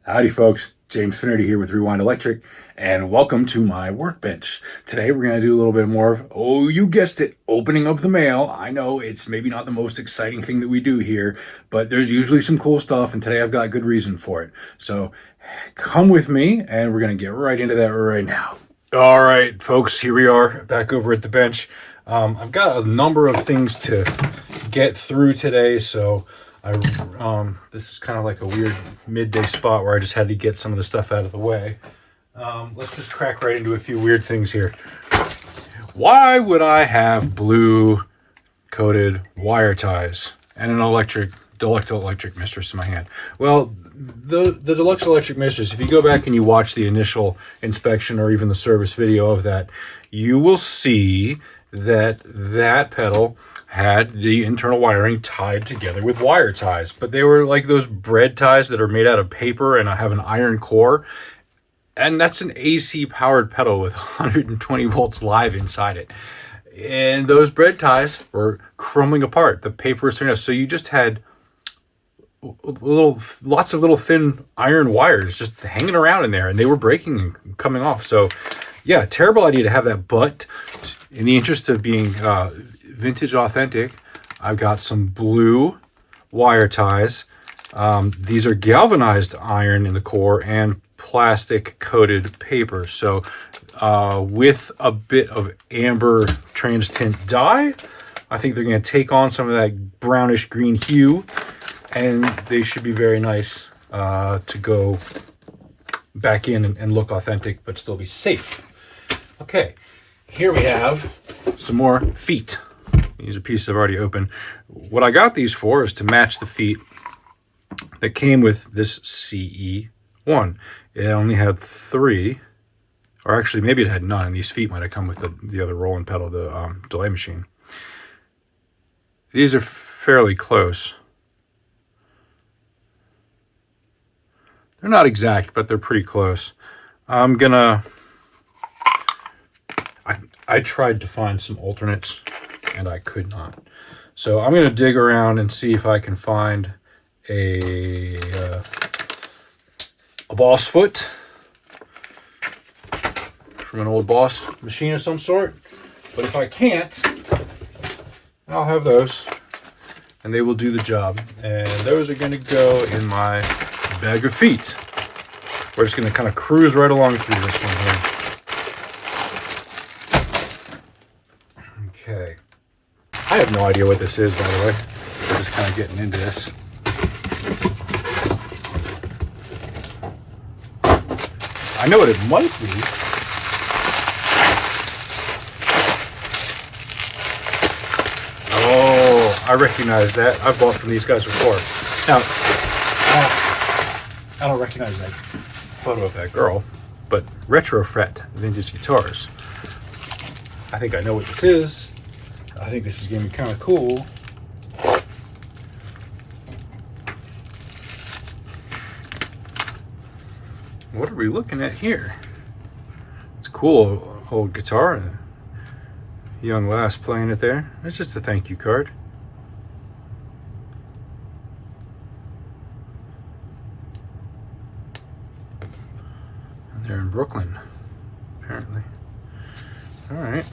Howdy folks, James Finnerty here with Rewind Electric, and welcome to my workbench. Today we're going to do a little bit more of, oh you guessed it, opening up the mail. I know it's maybe not the most exciting thing that we do here, but there's usually some cool stuff, and today I've got good reason for it. So come with me, and we're going to get right into that right now. All right folks, here we are back over at the bench. I've got a number of things to get through today, so this is kind of like a weird midday spot where I just had to get some of the stuff out of the way. Let's just crack right into a few weird things here. Why would I have blue coated wire ties and an Deluxe Electric Mistress in my hand? Well, the Deluxe Electric Mistress, if you go back and you watch the initial inspection or even the service video of that, you will see that that pedal had the internal wiring tied together with wire ties, but they were like those bread ties that are made out of paper and have an iron core, and that's an AC powered pedal with 120 volts live inside it, and those bread ties were crumbling apart. The paper was turning out, so you just had lots of little thin iron wires just hanging around in there, and they were breaking and coming off. So yeah, terrible idea to have that, but in the interest of being vintage authentic, I've got some blue wire ties. These are galvanized iron in the core and plastic coated paper. So with a bit of amber trans tint dye, I think they're going to take on some of that brownish green hue, and they should be very nice to go back in and look authentic but still be safe. Okay, here we have some more feet. These are pieces I've already opened. What I got these for is to match the feet that came with this CE1. It only had 3, or actually maybe it had none. These feet might have come with the other rolling pedal, the delay machine. These are fairly close. They're not exact, but they're pretty close. I tried to find some alternates, and I could not. So I'm going to dig around and see if I can find a boss foot from an old boss machine of some sort. But if I can't, I'll have those, and they will do the job. And those are going to go in my bag of feet. We're just going to kind of cruise right along through this one here. Okay. I have no idea what this is, by the way. I'm just kind of getting into this. I know what it might be. Oh, I recognize that. I've bought from these guys before. Now, I don't recognize that photo of that girl, but Retro-Fret Vintage Guitars. I think I know what this is. I think this is going to be kind of cool. What are we looking at here? It's a cool old guitar. Young lass playing it there. It's just a thank you card. And they're in Brooklyn, apparently. All right.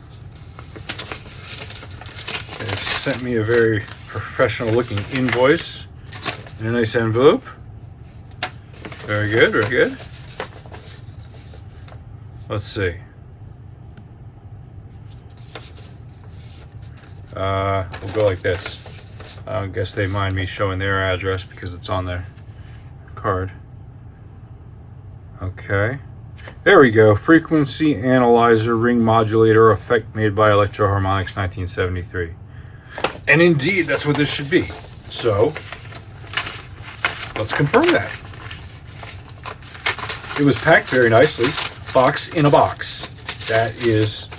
They've sent me a very professional looking invoice in a nice envelope. Very good, very good. Let's see. We'll go like this. I guess they mind me showing their address because it's on their card. Okay. There we go. Frequency analyzer, ring modulator, effect made by Electro-Harmonix, 1973. And indeed, that's what this should be. So, let's confirm that. It was packed very nicely. Box in a box. That is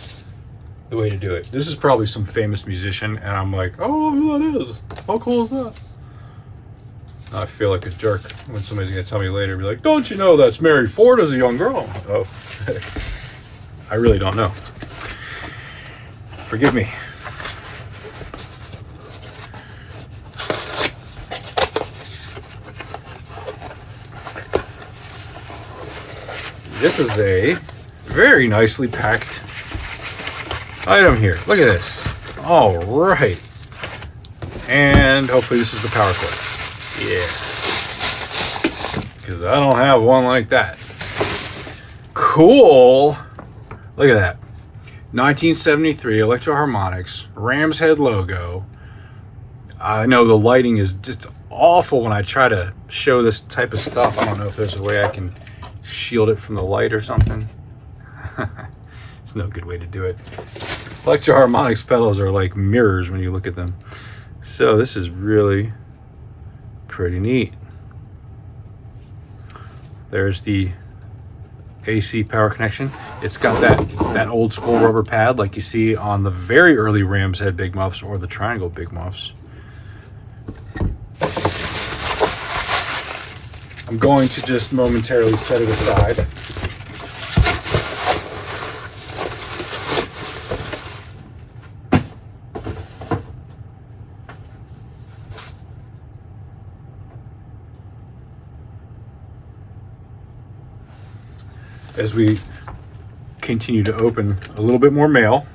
the way to do it. This is probably some famous musician, and I'm like, oh, who that is? How cool is that? I feel like a jerk when somebody's going to tell me later, be like, don't you know that's Mary Ford as a young girl? Oh, I really don't know. Forgive me. this is a very nicely packed item here. Look at this. All right. And hopefully this is the power cord. Yeah. Because I don't have one like that. Cool. Look at that. 1973 Electro-Harmonix, Ram's head logo. I know the lighting is just awful when I try to show this type of stuff. I don't know if there's a way I can shield it from the light or something. There's no good way to do it. Electro-Harmonix pedals are like mirrors when you look at them. So this is really pretty neat. There's the AC power connection. It's got that old school rubber pad like you see on the very early Ram's head big muffs or the triangle big muffs. I'm going to just momentarily set it aside. As we continue to open a little bit more mail.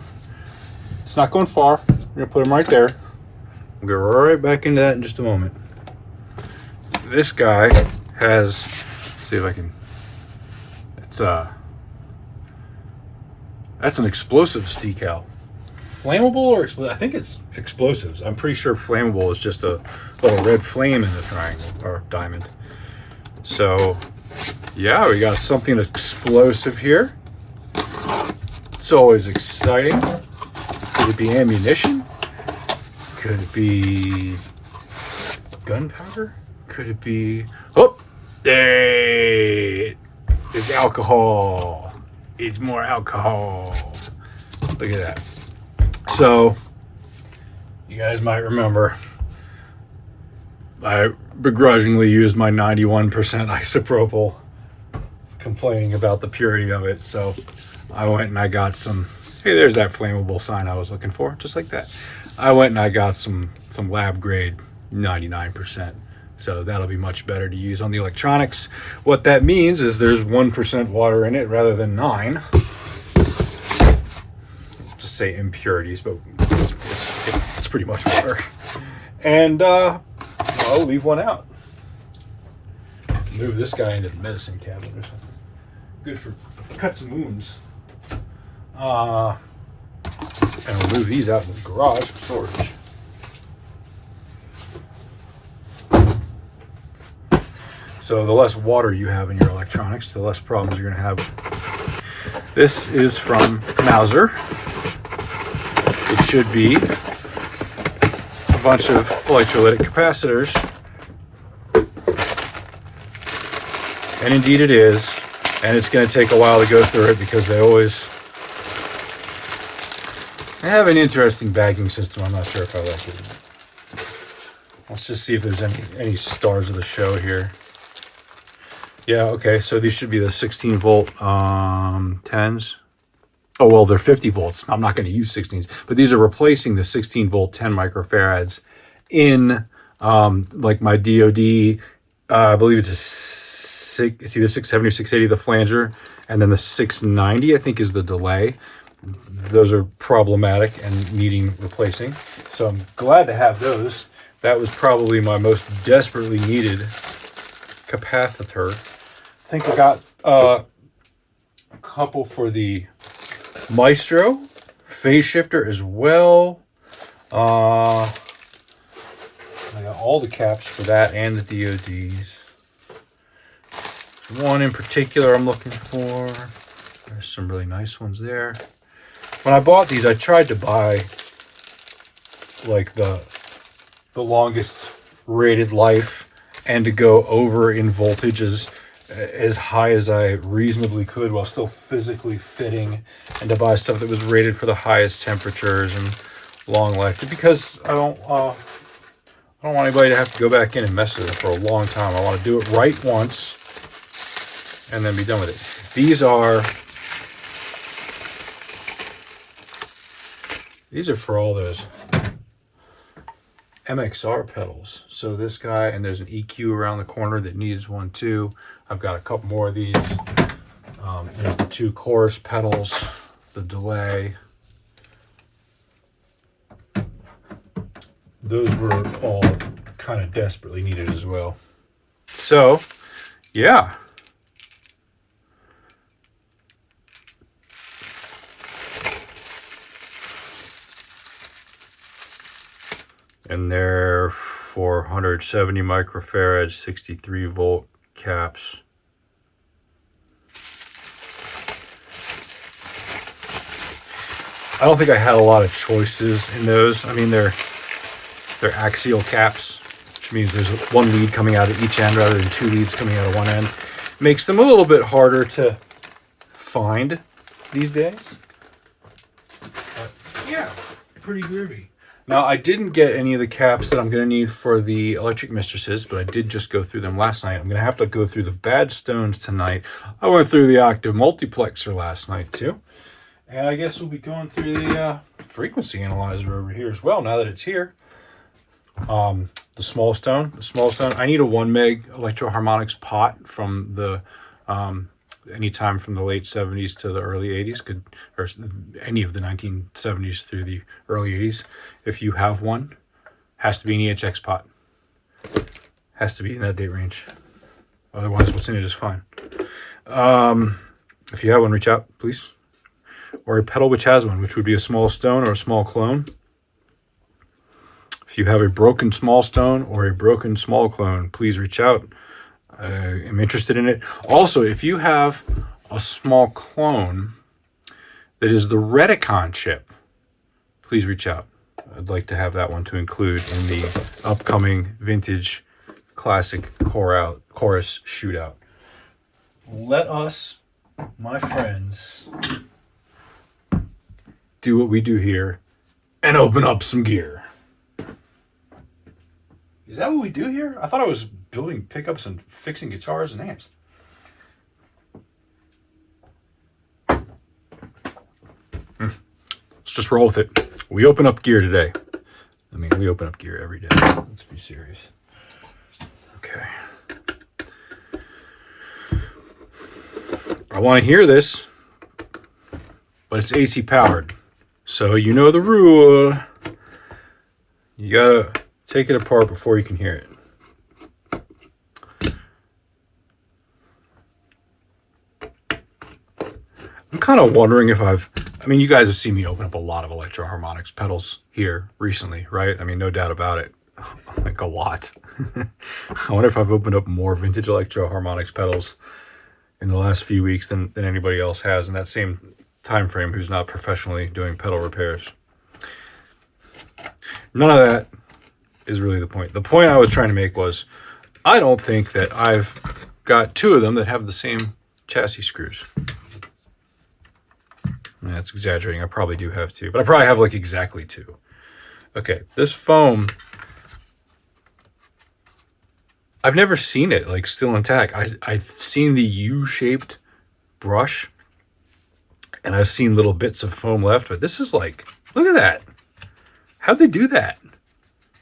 It's not going far. I'm gonna put them right there. We'll go right back into that in just a moment. This guy has, let's see if I can, that's an explosives decal. Flammable or explosive? I think it's explosives. I'm pretty sure flammable is just a little red flame in the triangle or diamond. So yeah, we got something explosive here. It's always exciting. Could it be ammunition? Could it be gunpowder? Could it be... Oh! Hey! It's alcohol. It's more alcohol. Look at that. So, you guys might remember I begrudgingly used my 91% isopropyl, complaining about the purity of it. So I went and I got some, hey, there's that flammable sign I was looking for, just like that. I went and I got some lab grade 99%. So that'll be much better to use on the electronics. What that means is there's 1% water in it rather than 9. Just say impurities, but it's pretty much water. And I'll leave one out. Move this guy into the medicine cabinet or something. Good for cuts and wounds. And we'll move these out in the garage for storage. So the less water you have in your electronics, the less problems you're going to have. This is from Mauser. It should be a bunch of electrolytic capacitors. And indeed it is. And it's going to take a while to go through it because they have an interesting bagging system. I'm not sure if I like it. Let's just see if there's any stars of the show here. Yeah, okay, so these should be the 16 volt 10s. Oh, well, they're 50 volts. I'm not going to use 16s, but these are replacing the 16 volt 10 microfarads in like my DOD. I believe it's it's either 670 or 680, the flanger, and then the 690, I think, is the delay. Those are problematic and needing replacing. So I'm glad to have those. That was probably my most desperately needed capacitor. I think I got a couple for the Maestro phase shifter as well. I got all the caps for that and the DODs. One in particular I'm looking for. There's some really nice ones there. When I bought these, I tried to buy like the longest rated life and to go over in voltage as high as I reasonably could while still physically fitting, and to buy stuff that was rated for the highest temperatures and long life, because I don't want anybody to have to go back in and mess with it for a long time. I want to do it right once and then be done with it. These are for all those MXR pedals. So this guy, and there's an EQ around the corner that needs one too. I've got a couple more of these. the 2 chorus pedals, the delay. Those were all kind of desperately needed as well. So, yeah. And they're 470 microfarad, 63 volt caps. I don't think I had a lot of choices in those. I mean, they're axial caps, which means there's one lead coming out at each end rather than 2 leads coming out of one end. Makes them a little bit harder to find these days. But yeah, pretty groovy. Now, I didn't get any of the caps that I'm going to need for the electric mistresses, but I did just go through them last night. I'm going to have to go through the bad stones tonight. I went through the octave multiplexer last night too. And I guess we'll be going through the frequency analyzer over here as well now that it's here. The small stone. I need a 1 meg Electro-Harmonix pot from the anytime from the late 70s to the early 80s, or any of the 1970s through the early 80s. If you have one, has to be an EHX pot. Has to be in that date range. Otherwise, what's in it is fine. If you have one, reach out, please. Or a pedal which has one, which would be a small stone or a small clone. If you have a broken small stone or a broken small clone, please reach out. I am interested in it. Also, if you have a small clone that is the Reticon chip, please reach out. I'd like to have that one to include in the upcoming vintage classic chorus shootout. Let us, my friends, do what we do here and open up some gear. Is that what we do here? I thought I was building pickups and fixing guitars and amps. Let's just roll with it. We open up gear today. I mean, we open up gear every day. Let's be serious. Okay. I want to hear this, but it's AC powered. So you know the rule. You gotta take it apart before you can hear it. I'm kind of wondering if I mean, you guys have seen me open up a lot of Electro-Harmonix pedals here recently, right? I mean, no doubt about it. Like a lot. I wonder if I've opened up more vintage Electro-Harmonix pedals in the last few weeks than anybody else has in that same time frame who's not professionally doing pedal repairs. None of that is really the point. The point I was trying to make was I don't think that I've got 2 of them that have the same chassis screws. That's exaggerating. I probably do have 2, but I probably have like exactly 2. Okay, this foam, I've never seen it like still intact. I've seen the U-shaped brush and I've seen little bits of foam left, but this is like, look at that. How'd they do that?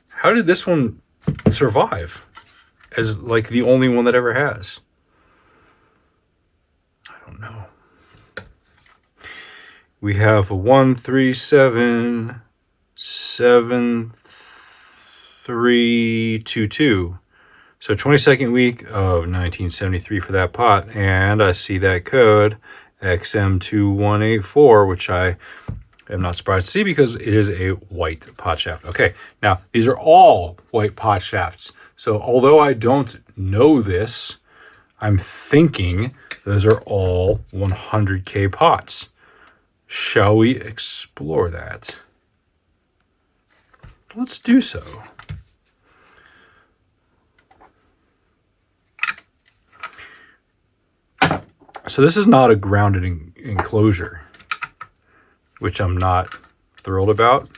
How did this one survive as like the only one that ever has? I don't know. We have a 1377322. So 22nd week of 1973 for that pot. And I see that code XM2184, which I am not surprised to see because it is a white pot shaft. Okay, now these are all white pot shafts. So although I don't know this, I'm thinking those are all 100K pots. Shall we explore that? Let's do so. So this is not a grounded enclosure, which I'm not thrilled about.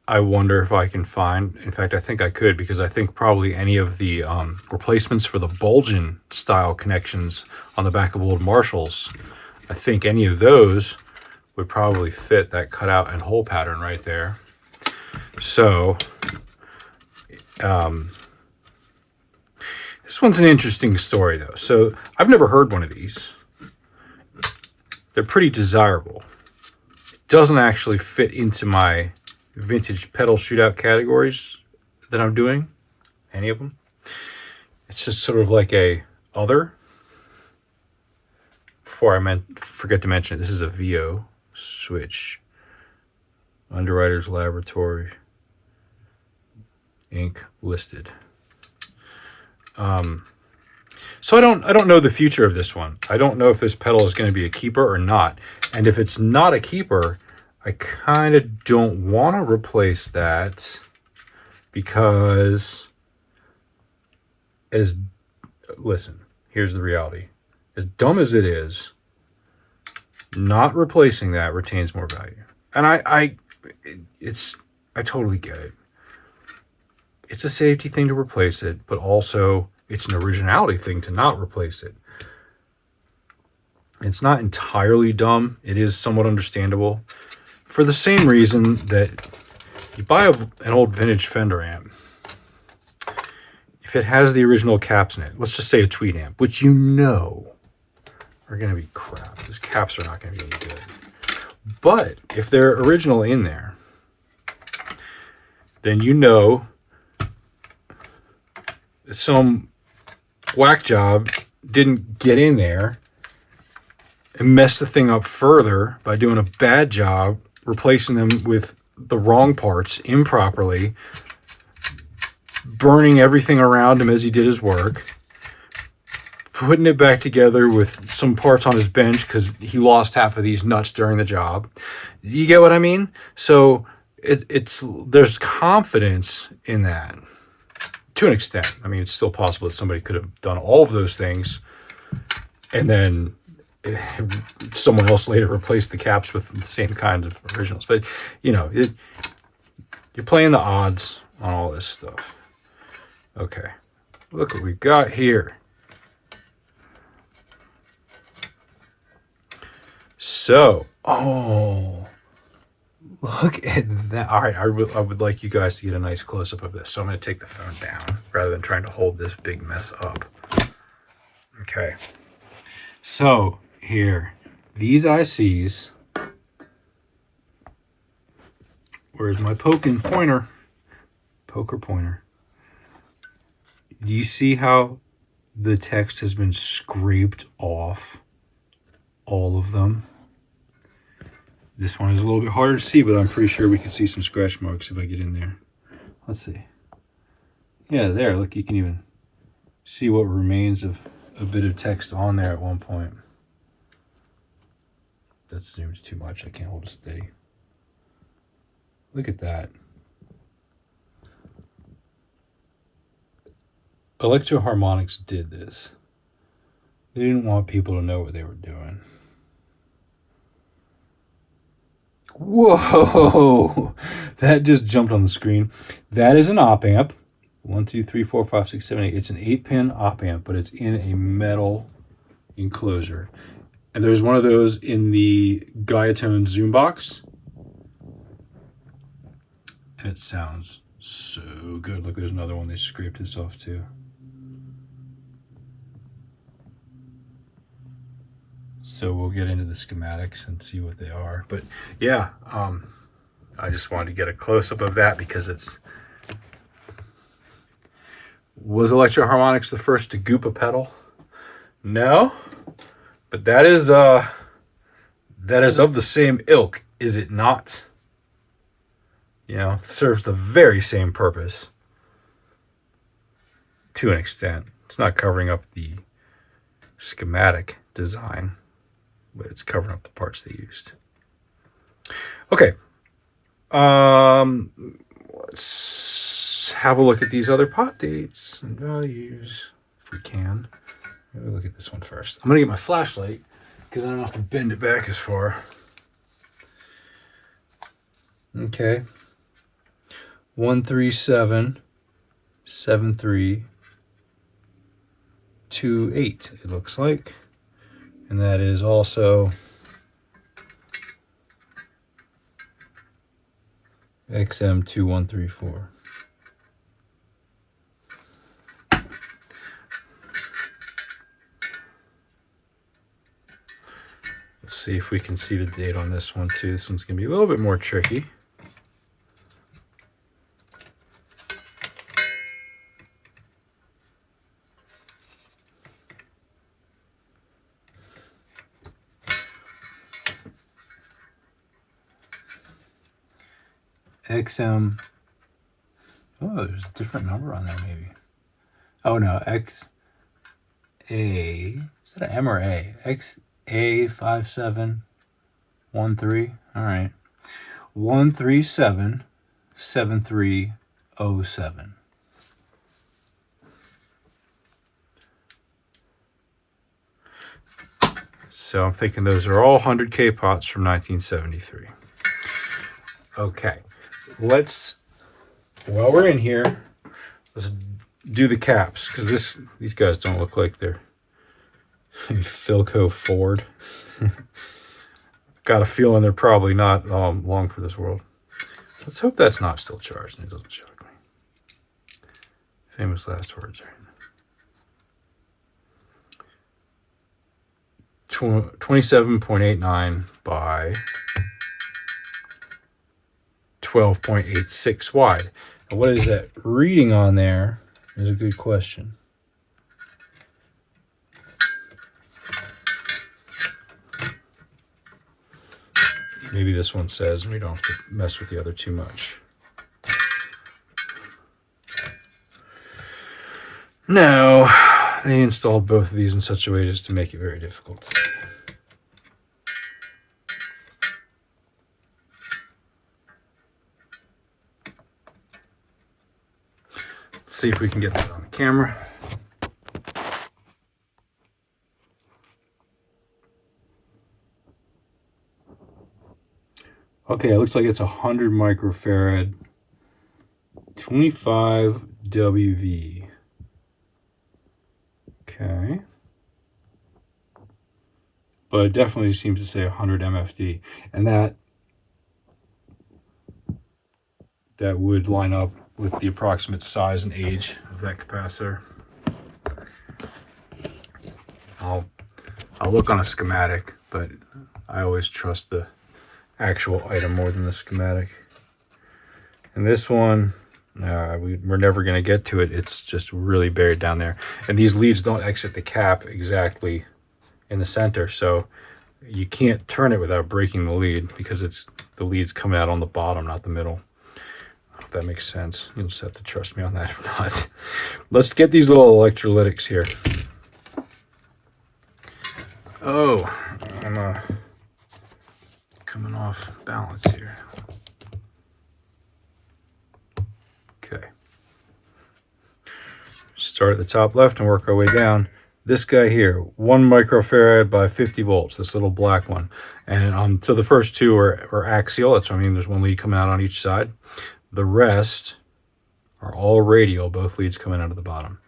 I wonder if I can find, in fact, I think I could, because I think probably any of the replacements for the Bulgin style connections on the back of old Marshalls, I think any of those would probably fit that cutout and hole pattern right there. So, this This one's an interesting story, though. So I've never heard one of these. They're pretty desirable. It doesn't actually fit into my vintage pedal shootout categories that I'm doing, any of them. It's just sort of like a other. Before I forget to mention, this is a VO switch. Underwriters Laboratory Inc. listed. So I don't know the future of this one. I don't know if this pedal is going to be a keeper or not. And if it's not a keeper, I kind of don't want to replace that because listen, here's the reality. As dumb as it is, not replacing that retains more value. And I totally get it. It's a safety thing to replace it, but also it's an originality thing to not replace it. It's not entirely dumb. It is somewhat understandable for the same reason that you buy an old vintage Fender amp. If it has the original caps in it, let's just say a tweed amp, which you know are going to be crap. Those caps are not going to be any good. But if they're original in there, then you know some whack job didn't get in there and mess the thing up further by doing a bad job replacing them with the wrong parts improperly, burning everything around him as he did his work, putting it back together with some parts on his bench because he lost half of these nuts during the job. You get what I mean? So there's confidence in that to an extent. I mean, it's still possible that somebody could have done all of those things and then someone else later replaced the caps with the same kind of originals. But, you know, you're playing the odds on all this stuff. Okay, look what we got here. So, look at that. All right, I would like you guys to get a nice close-up of this. So I'm going to take the phone down rather than trying to hold this big mess up. Okay. So, here. These ICs. Where's my poker pointer? Do you see how the text has been scraped off all of them? This one is a little bit harder to see, but I'm pretty sure we can see some scratch marks if I get in there. Let's see. Yeah, there. Look, you can even see what remains of a bit of text on there at one point. That zooms too much. I can't hold it steady. Look at that. Electro-Harmonix did this. They didn't want people to know what they were doing. Whoa! That just jumped on the screen. That is an op amp. 1, 2, 3, 4, 5, 6, 7, 8. It's an 8-pin op amp, but it's in a metal enclosure. And there's one of those in the Gaiatone Zoom box. And it sounds so good. Look, there's another one. They scraped this off too. So we'll get into the schematics and see what they are. But yeah, I just wanted to get a close-up of that because was Electro-Harmonix the first to goop a pedal? No, but that is of the same ilk, is it not? You know, serves the very same purpose to an extent. It's not covering up the schematic design, but it's covering up the parts they used. Okay. Let's have a look at these other pot dates and values if we can. Maybe look at this one first. I'm going to get my flashlight because I don't have to bend it back as far. Okay. 1377328 it looks like. And that is also XM2134. Let's see if we can see the date on this one too. This one's going to be a little bit more tricky. XM. Oh, there's a different number on there maybe. Oh no, XA. Is that an M or A? XA5713. All right. 1377307. So I'm thinking those are all 100K pots from 1973. Okay. While we're in here, let's do the caps, because these guys don't look like they're Philco Ford. Got a feeling they're probably not long for this world. Let's hope that's not still charged and it doesn't shock me. Famous last words, right? 27.89 by 12.86 wide. And what is that reading on there is a good question. Maybe this one says, and we don't have to mess with the other too much. No, they installed both of these in such a way as to make it very difficult. Let's see if we can get that on the camera. Okay, it looks like it's 100 microfarad, 25 WV. Okay. But it definitely seems to say 100 MFD. And that would line up with the approximate size and age of that capacitor. I'll look on a schematic, but I always trust the actual item more than the schematic. And this one, we're never going to get to it. It's just really buried down there. And these leads don't exit the cap exactly in the center, so you can't turn it without breaking the lead, because the lead's coming out on the bottom, not the middle. If that makes sense. You'll just have to trust me on that if not. Let's get these little electrolytics here. Oh, I'm coming off balance here. Okay. Start at the top left and work our way down. This guy here, 1 microfarad by 50 volts, this little black one. And so the first two are axial. That's what I mean. There's one lead coming out on each side. The rest are all radial, both leads coming out of the bottom.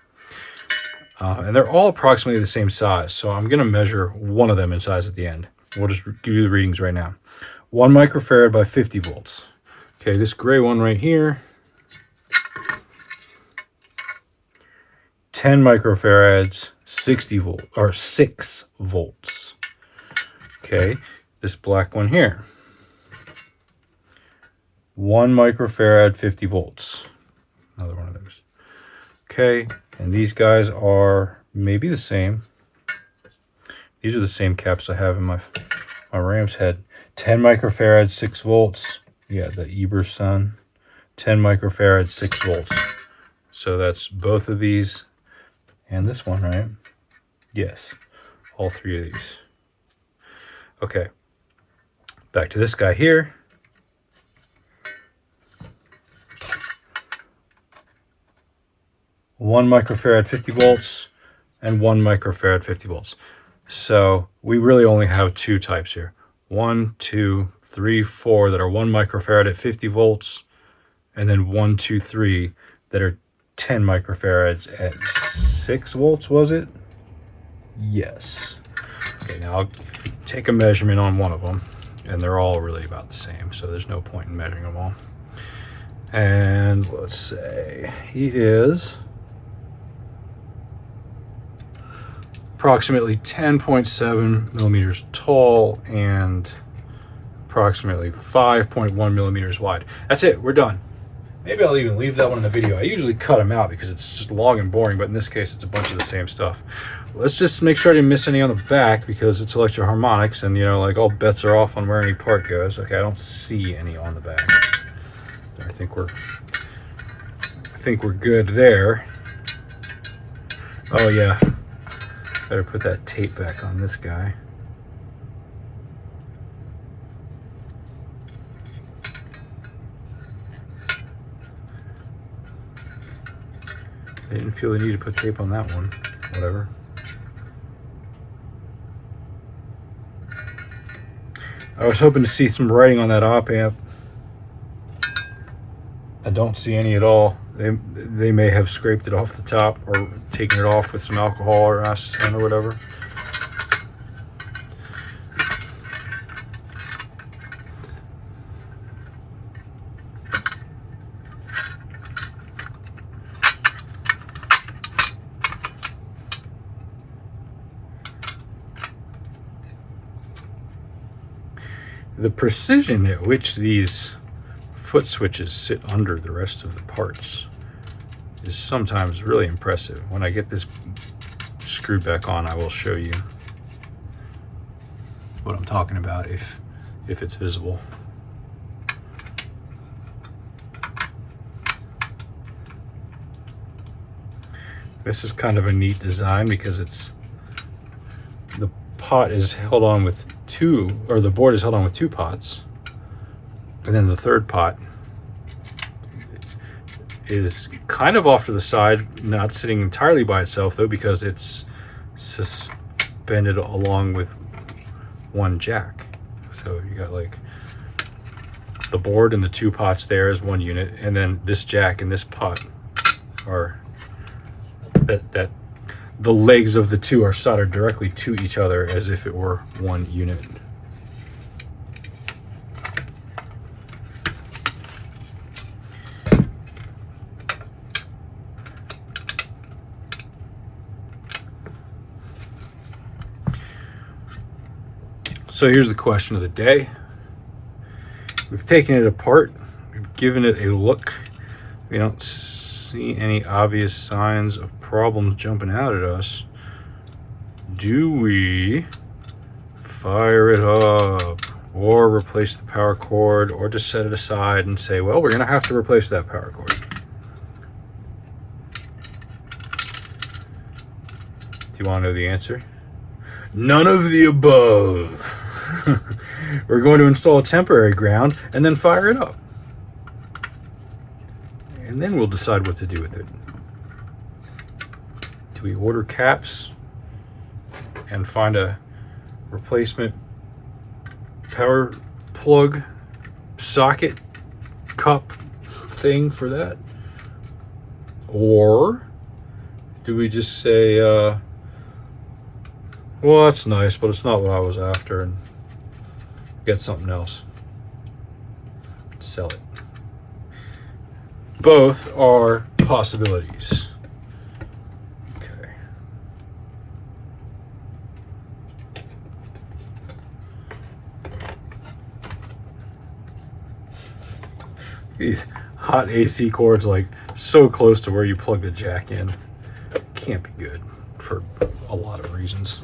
And they're all approximately the same size. So I'm going to measure one of them in size at the end. We'll just give you the readings right now. 1 microfarad by 50 volts. Okay, this gray one right here, 10 microfarads, 60 volt or 6 volts. Okay, this black one here, 1 microfarad, 50 volts. Another one of those. Okay, and these guys are maybe the same. These are the same caps I have in my Ram's head. 10 microfarad, 6 volts. Yeah, the Eber Sun. 10 microfarad, 6 volts. So that's both of these and this one, right? Yes, all three of these. Okay, back to this guy here. One microfarad, 50 volts, and 1 microfarad, 50 volts. So we really only have two types here. 1, 2, 3, 4 that are 1 microfarad at 50 volts, and then 1, 2, 3 that are 10 microfarads at 6 volts, was it? Yes. Okay, now I'll take a measurement on one of them, and they're all really about the same, so there's no point in measuring them all. And let's say he is approximately 10.7 millimeters tall and approximately 5.1 millimeters wide. That's it, we're done. Maybe I'll even leave that one in the video. I usually cut them out because it's just long and boring, but in this case it's a bunch of the same stuff. Let's just make sure I didn't miss any on the back because it's Electro-Harmonix, and you know, like, all bets are off on where any part goes. Okay, I don't see any on the back. I think we're good there. Oh yeah, better put that tape back on this guy. I didn't feel the need to put tape on that one. Whatever. I was hoping to see some writing on that op amp. I don't see any at all. They may have scraped it off the top or taken it off with some alcohol or acetone or whatever. The precision at which these foot switches sit under the rest of the parts is sometimes really impressive. When I get this screwed back on, I will show you what I'm talking about if it's visible. This is kind of a neat design because the pot is held on with the board is held on with two pots, and then the third pot is kind of off to the side, not sitting entirely by itself though, because it's suspended along with one jack. So you got like the board and the two pots there as one unit, and then this jack and this pot are that the legs of the two are soldered directly to each other as if it were one unit. So here's the question of the day. We've taken it apart, we've given it a look. We don't see any obvious signs of problems jumping out at us. Do we fire it up or replace the power cord, or just set it aside and say, well, we're gonna have to replace that power cord? Do you want to know the answer? None of the above. We're going to install a temporary ground and then fire it up, and then we'll decide what to do with it. Do we order caps and find a replacement power plug socket cup thing for that? Or do we just say, well, that's nice, but it's not what I was after, and get something else, sell it? Both are possibilities. Okay. These hot AC cords, like, so close to where you plug the jack in, can't be good for a lot of reasons.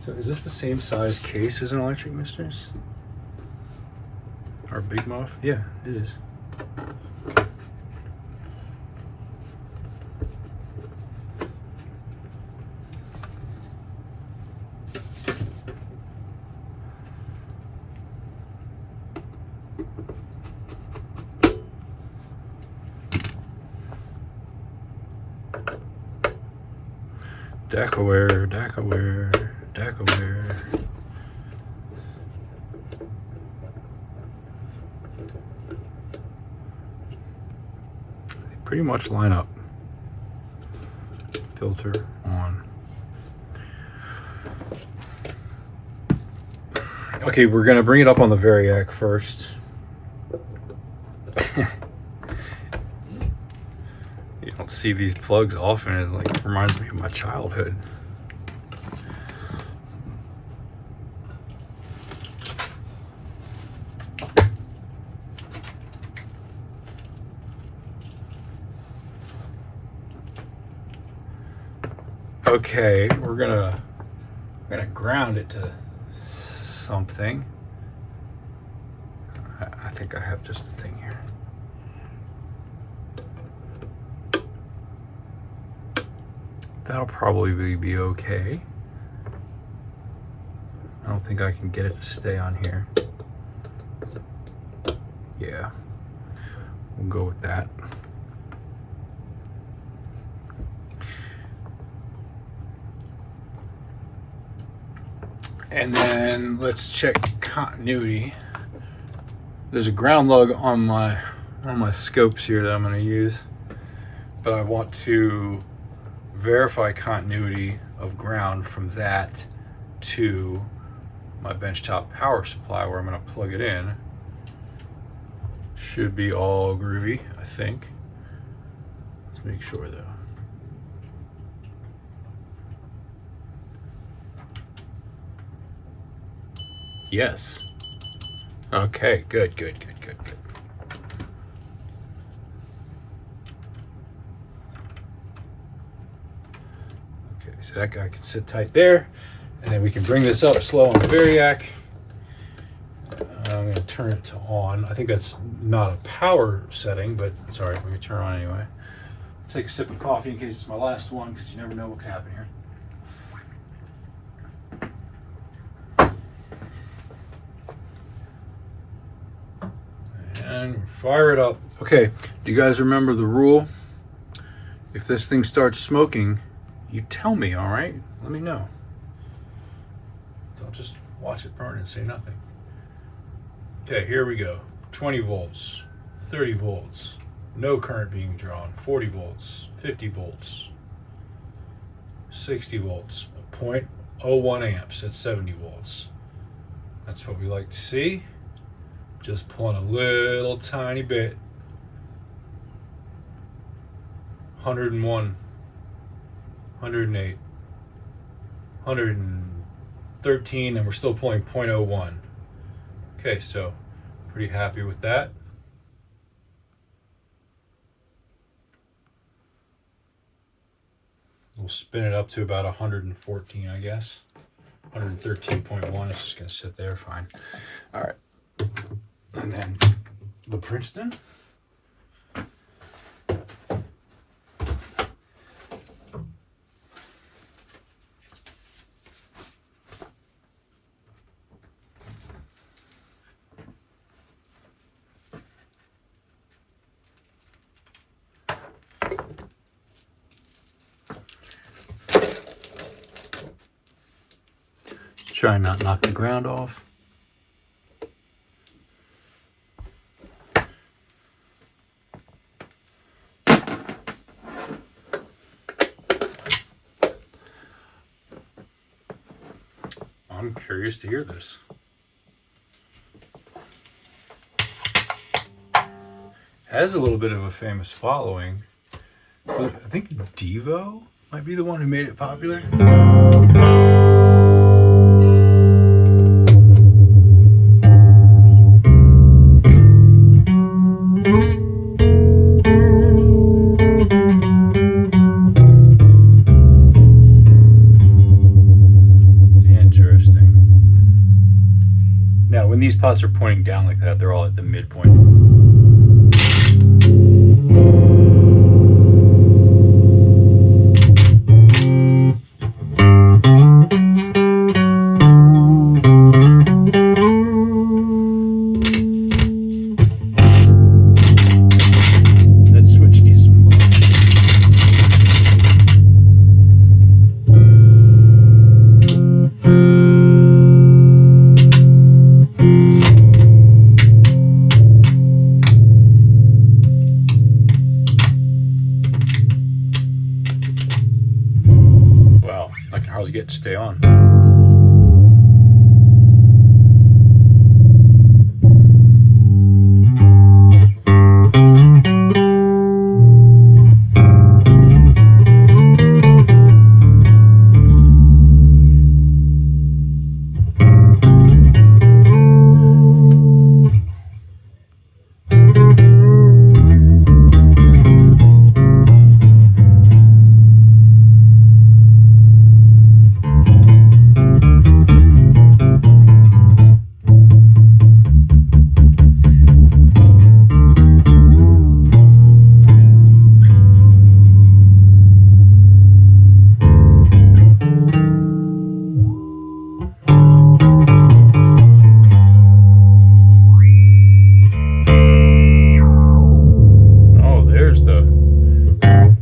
So is this the same size case as an Electric Misters? Or Big Muff? Yeah, it is. Dackaware, Dackaware, Dackaware. They pretty much line up. filter on. Okay, we're gonna bring it up on the Variac first. You don't see these plugs often. It like reminds me of my childhood. Okay, we're gonna ground it to something. I think I have just the thing here. That'll probably be okay. I don't think I can get it to stay on here. Yeah, we'll go with that. And then let's check continuity. There's a ground lug on my scopes here that I'm going to use, but I want to verify continuity of ground from that to my benchtop power supply where I'm going to plug it in. Should be all groovy, I think. Let's make sure though. Yes. Okay, good. Okay, so that guy can sit tight there, and then we can bring this up slow on the Variac. I'm going to turn it to on. I think that's not a power setting, but it's all right. We're going to turn it on anyway. Take a sip of coffee in case it's my last one, because you never know what can happen here. And fire it up. Okay, do you guys remember the rule? If this thing starts smoking, you tell me, all right? Let me know. Don't just watch it burn and say nothing. Okay, here we go. 20 volts, 30 volts, no current being drawn, 40 volts, 50 volts, 60 volts, 0.01 amps at 70 volts. That's what we like to see. Just pulling a little tiny bit. 101, 108, 113, and we're still pulling 0.01. Okay, so pretty happy with that. We'll spin it up to about 114, I guess. 113.1, it's just gonna sit there, fine. All right. And then the Princeton. Try and not knock the ground off. I'm curious to hear this. Has a little bit of a famous following, but I think Devo might be the one who made it popular. When these pots are pointing down like that, they're all at the midpoint. That switch needs some love. to get to stay on.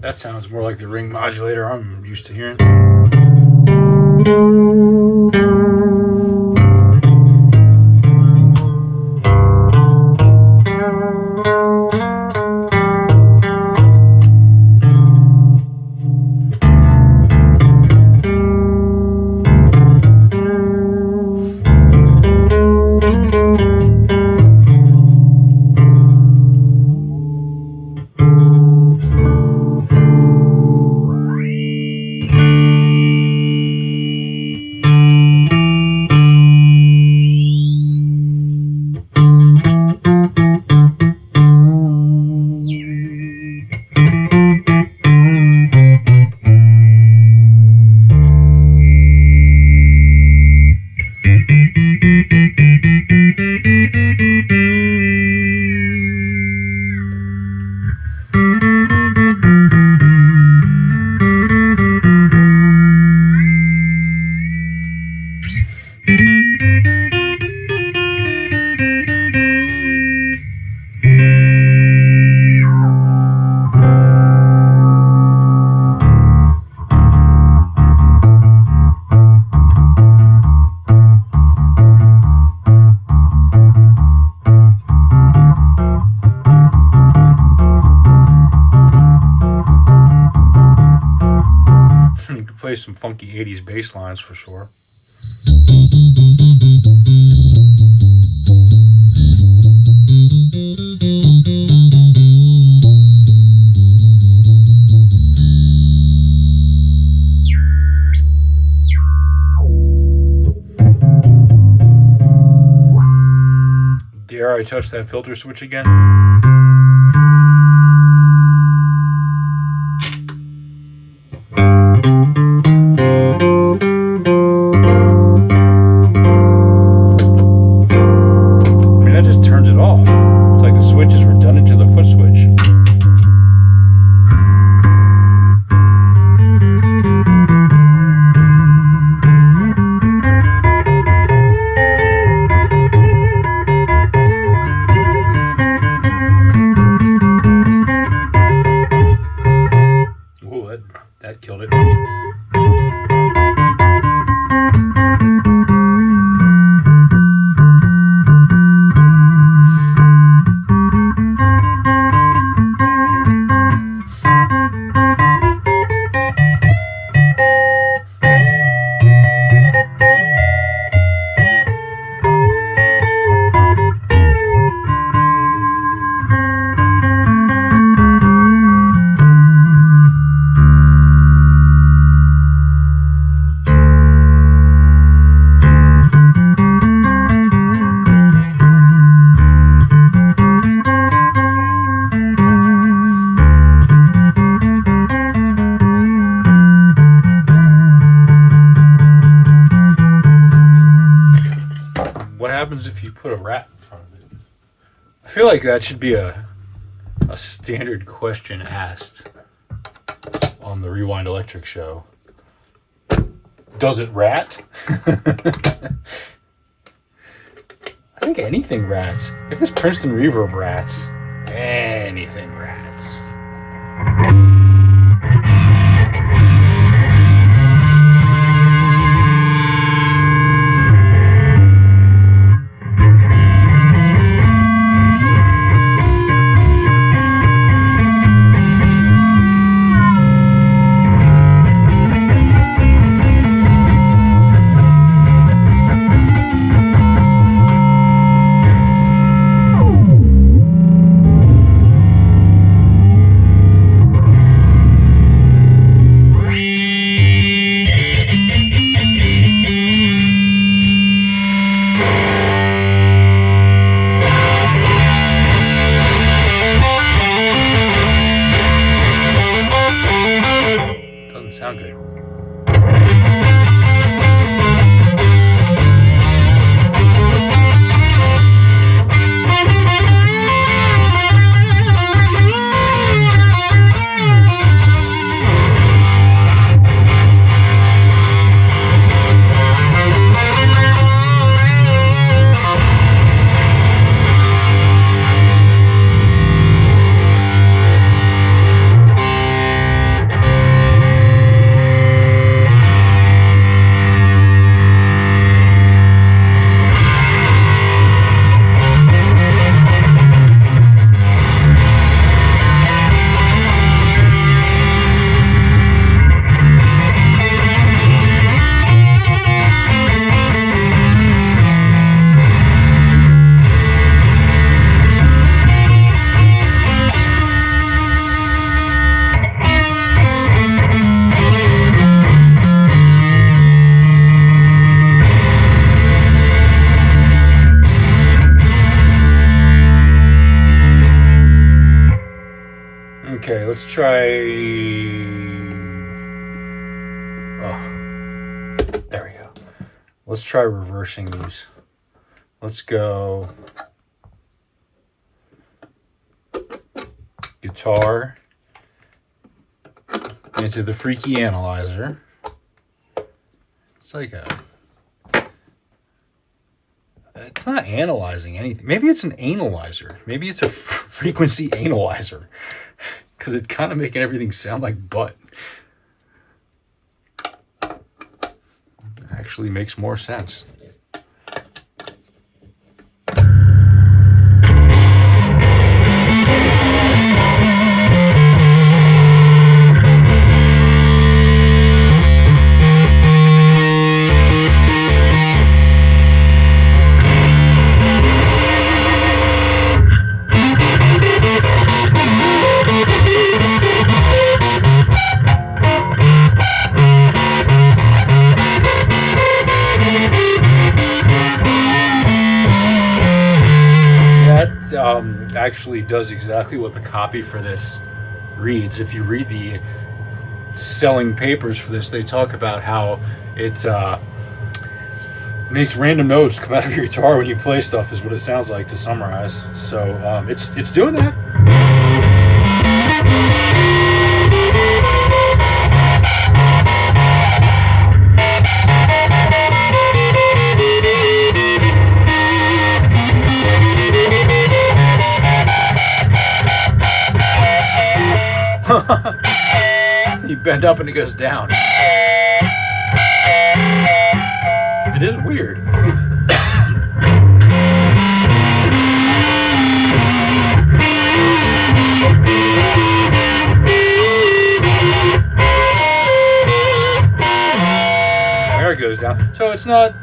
That sounds more like the ring modulator I'm used to hearing. You can play some funky 80s bass lines for sure. Dare I touch that filter switch again? That killed it. What happens if you put a rat in front of it? I feel like that should be a standard question asked on the Rewind Electric show. Does it rat? I think anything rats. If this Princeton reverb rats, anything rats. Okay, let's try... Oh, there we go. Let's try reversing these. Let's go guitar into the freaky analyzer. It's like it's not analyzing anything. Maybe it's an analyzer. Maybe it's a frequency analyzer, because it's kind of making everything sound like butt. Actually makes more sense. Actually does exactly what the copy for this reads. If you read the selling papers for this, they talk about how it makes random notes come out of your guitar when you play stuff, is what it sounds like, to summarize. So it's doing that. You bend up and it goes down. It is weird. There it goes down. So it's not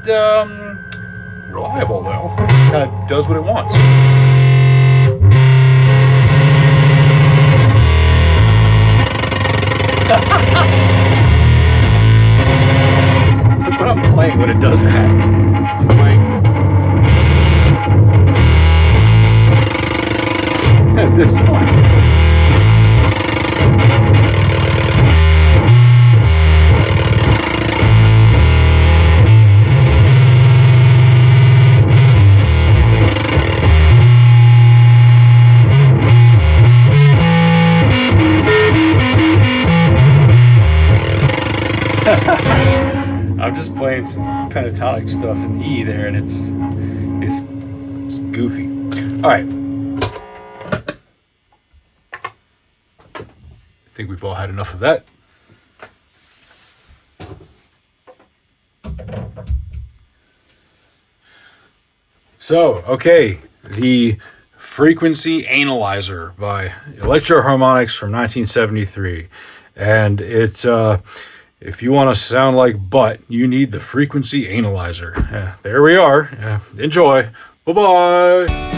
reliable though. It kind of does what it wants. When I'm playing, when it does that, I'm playing. This one. I'm just playing some pentatonic stuff in E there, and it's goofy. All right. I think we've all had enough of that. So, okay, the Frequency Analyzer by Electro-Harmonix from 1973, and it's if you want to sound like butt, you need the Frequency Analyzer. There we are. Enjoy. Bye-bye.